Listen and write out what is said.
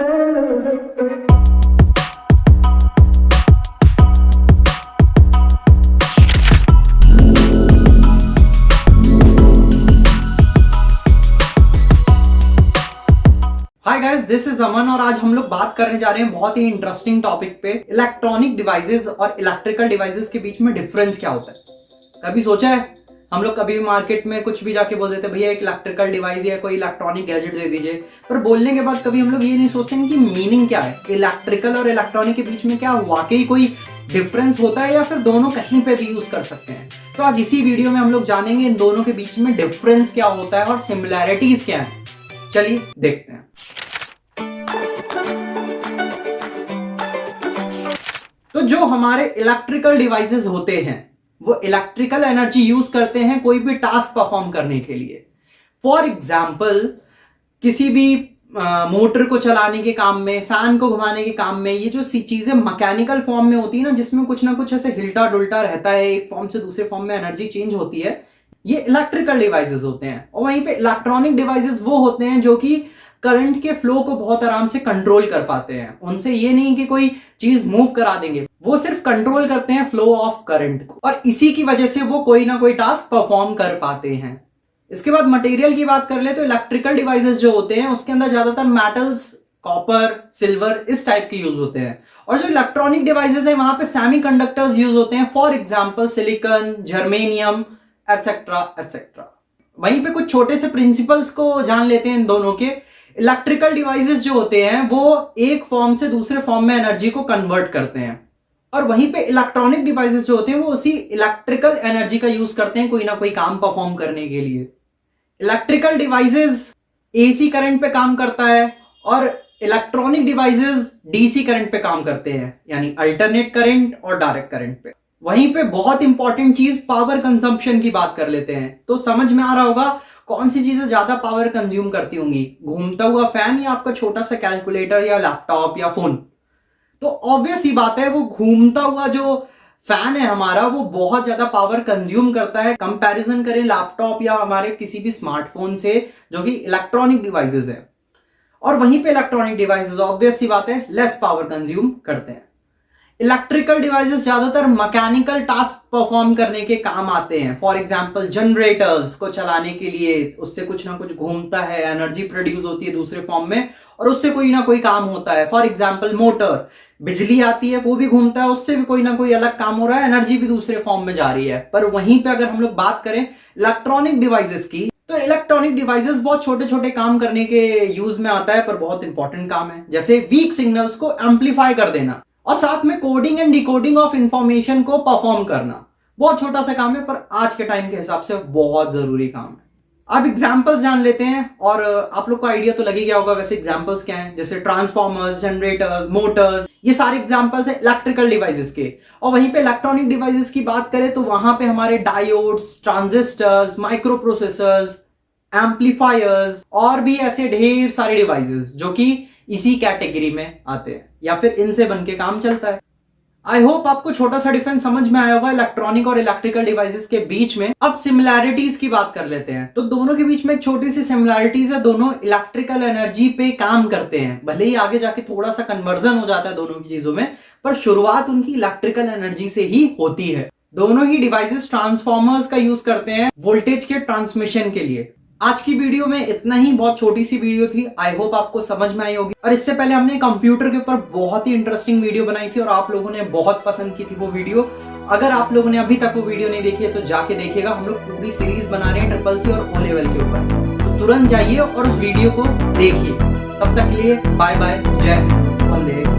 Hi guys, this is अमन और आज हम लोग बात करने जा रहे हैं बहुत ही इंटरेस्टिंग टॉपिक पे। इलेक्ट्रॉनिक डिवाइसेस और इलेक्ट्रिकल डिवाइसेस के बीच में डिफरेंस क्या होता है। कभी सोचा है? हम लोग कभी भी मार्केट में कुछ भी जाके बोल देते हैं भैया एक इलेक्ट्रिकल डिवाइस या कोई इलेक्ट्रॉनिक गैजेट दे दीजिए, पर बोलने के बाद कभी हम लोग ये नहीं सोचते हैं कि मीनिंग क्या है। इलेक्ट्रिकल और इलेक्ट्रॉनिक के बीच में क्या वाकई कोई डिफरेंस होता है या फिर दोनों कहीं पे भी यूज कर सकते हैं। तो आज इसी वीडियो में हम लोग जानेंगे इन दोनों के बीच में डिफरेंस क्या होता है और सिमिलैरिटीज क्या है। चलिए देखते हैं। तो जो हमारे इलेक्ट्रिकल डिवाइसेस होते हैं वो इलेक्ट्रिकल एनर्जी यूज करते हैं कोई भी टास्क परफॉर्म करने के लिए। फॉर एग्जाम्पल, किसी भी मोटर को चलाने के काम में, फैन को घुमाने के काम में, ये जो सी चीजें मैकेनिकल फॉर्म में होती है ना, जिसमें कुछ ना कुछ ऐसे हिलटा डुलटा रहता है, एक फॉर्म से दूसरे फॉर्म में एनर्जी चेंज होती है, ये इलेक्ट्रिकल डिवाइसेस होते हैं। और वहीं पे इलेक्ट्रॉनिक डिवाइसेस वो होते हैं जो कि करंट के फ्लो को बहुत आराम से कंट्रोल कर पाते हैं। उनसे ये नहीं कि कोई चीज मूव करा देंगे, वो सिर्फ कंट्रोल करते हैं फ्लो ऑफ करंट को, और इसी की वजह से वो कोई ना कोई टास्क परफॉर्म कर पाते हैं। इसके बाद मटेरियल की बात कर ले तो इलेक्ट्रिकल डिवाइसेस जो होते हैं उसके अंदर ज्यादातर मेटल्स, कॉपर, सिल्वर, इस टाइप के यूज होते हैं। और जो इलेक्ट्रॉनिक डिवाइसेस है वहां पे सेमीकंडक्टर्स यूज होते हैं, for example silicon, germanium, etcetera etcetera. वहीं पे कुछ छोटे से प्रिंसिपल्स को जान लेते हैं इन दोनों के। इलेक्ट्रिकल डिवाइसेस जो होते हैं वो एक फॉर्म से दूसरे फॉर्म में एनर्जी को कन्वर्ट करते हैं, और वहीं पे इलेक्ट्रॉनिक डिवाइसेस जो होते हैं वो उसी इलेक्ट्रिकल एनर्जी का यूज करते हैं कोई ना कोई काम परफॉर्म करने के लिए। इलेक्ट्रिकल डिवाइसेस एसी करंट पे काम करता है और इलेक्ट्रॉनिक डिवाइसेस डीसी करंट पे काम करते हैं, यानी अल्टरनेट करंट और डायरेक्ट करंट पे। वहीं पे बहुत इंपॉर्टेंट चीज पावर कंजम्पशन की बात कर लेते हैं। तो समझ में आ रहा होगा कौन सी चीजें ज्यादा पावर कंज्यूम करती होंगी, घूमता हुआ फैन या आपका छोटा सा कैलकुलेटर या लैपटॉप या फोन। तो ऑब्वियस ही बात है वो घूमता हुआ जो फैन है हमारा वो बहुत ज्यादा पावर कंज्यूम करता है, कंपैरिजन करें लैपटॉप या हमारे किसी भी स्मार्टफोन से जो कि इलेक्ट्रॉनिक डिवाइसेस है। और वहीं पे इलेक्ट्रॉनिक डिवाइसेस ऑब्वियस ही बात है लेस पावर कंज्यूम करते हैं। इलेक्ट्रिकल डिवाइसेस ज्यादातर मैकेनिकल टास्क परफॉर्म करने के काम आते हैं। फॉर एग्जांपल जनरेटर्स को चलाने के लिए उससे कुछ ना कुछ घूमता है, एनर्जी प्रोड्यूस होती है दूसरे फॉर्म में और उससे कोई ना कोई काम होता है। फॉर एग्जांपल मोटर, बिजली आती है वो भी घूमता है, उससे भी कोई ना कोई अलग काम हो रहा है, एनर्जी भी दूसरे फॉर्म में जा रही है। पर वहीं पे अगर हम लोग बात करें इलेक्ट्रॉनिक डिवाइसेस की, तो इलेक्ट्रॉनिक डिवाइसेस बहुत छोटे छोटे काम करने के यूज में आता है, पर बहुत इंपॉर्टेंट काम है, जैसे वीक सिग्नल्स को एम्पलीफाई कर देना और साथ में coding and decoding of information को परफॉर्म करना। बहुत छोटा सा काम है पर आज के टाइम के हिसाब से बहुत जरूरी काम है। अब एग्जांपल्स जान लेते हैं और आप लोग को आइडिया तो लग ही गया होगा वैसे एग्जांपल्स क्या हैं। जैसे ट्रांसफॉर्मर्स, जनरेटर्स, मोटर्स, ये सारे एग्जांपल्स हैं इलेक्ट्रिकल डिवाइसेस के। और वहीं पे इलेक्ट्रॉनिक डिवाइसेस की बात करें तो वहां पे हमारे diodes, transistors, micro processors, amplifiers और भी ऐसे ढेर सारे डिवाइसेस जो कि इसी कैटेगरी में आते हैं या फिर इनसे बनके काम चलता है। आई होप आपको छोटा सा डिफरेंस समझ में आया होगा इलेक्ट्रॉनिक और इलेक्ट्रिकल डिवाइसेस के बीच में। अब सिमिलैरिटीज की बात कर लेते हैं। तो दोनों के बीच में एक छोटी सी सिमिलैरिटीज है, दोनों इलेक्ट्रिकल एनर्जी पे काम करते हैं। भले ही आगे जाके थोड़ा सा कन्वर्जन हो जाता है दोनों की चीजों में, पर शुरुआत उनकी इलेक्ट्रिकल एनर्जी से ही होती है। दोनों ही डिवाइसेस ट्रांसफॉर्मर्स का यूज करते हैं वोल्टेज के ट्रांसमिशन के लिए। आज की वीडियो में इतना ही, बहुत छोटी सी वीडियो थी, आई होप आपको समझ में आई होगी। और इससे पहले हमने कंप्यूटर के ऊपर बहुत ही इंटरेस्टिंग वीडियो बनाई थी और आप लोगों ने बहुत पसंद की थी वो वीडियो। अगर आप लोगों ने अभी तक वो वीडियो नहीं देखी है तो जाके देखिएगा। हम लोग पूरी सीरीज बना रहे हैं CCC और O लेवल के ऊपर, तो तुरंत जाइए और उस वीडियो को देखिए। तब तक के लिए बाय बाय, जय हिंद, वंदे।